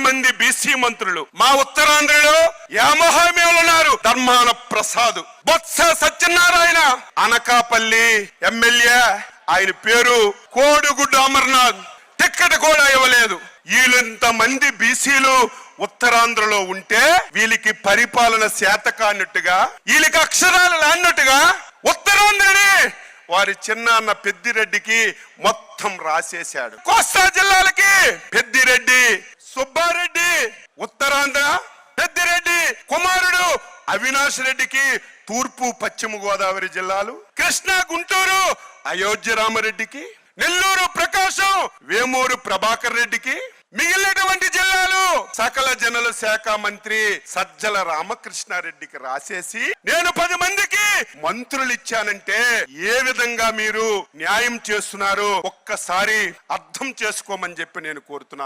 మంది బీసీ మంత్రులు. మా ఉత్తరాంధ్రలో యామహామీలు ఉన్నారు. ధర్మాన ప్రసాద్, బొత్స సత్యనారాయణ, అనకాపల్లి ఎమ్మెల్యే, ఆయన పేరు కోడిగుడ్డు అమర్నాథ్, టిక్కెట్ కూడా ఇవ్వలేదు. వీళ్ళంత మంది బీసీలు ఉత్తరాంధ్రలో ఉంటే వీళ్ళకి పరిపాలన శాతకాన్నట్టుగా, వీళ్ళకి అక్షరాలు లాన్నట్టుగా ఉత్తరాంధ్రని వారి చిన్నాన్న పెద్దిరెడ్డికి మొత్తం రాసేశాడు. కోస్తా జిల్లాలకి పెద్దిరెడ్డి సుబ్బారెడ్డి, ఉత్తరాంధ్ర పెద్దిరెడ్డి కుమారుడు అవినాష్ రెడ్డికి తూర్పు పశ్చిమ గోదావరి జిల్లాలు, కృష్ణా గుంటూరు అయోధ్య రామరెడ్డికి, నెల్లూరు ప్రకాశం వేమూరు ప్రభాకర్ రెడ్డికి, మిగిలినటువంటి జిల్లాలు సకల జనుల శాఖ మంత్రి సజ్జల రామకృష్ణారెడ్డికి రాసేసి నేను 10 మందికి మంత్రులు ఇచ్చానంటే ఏ విధంగా మీరు న్యాయం చేస్తున్నారో ఒక్కసారి అర్థం చేసుకోమని చెప్పి నేను కోరుతున్నాను.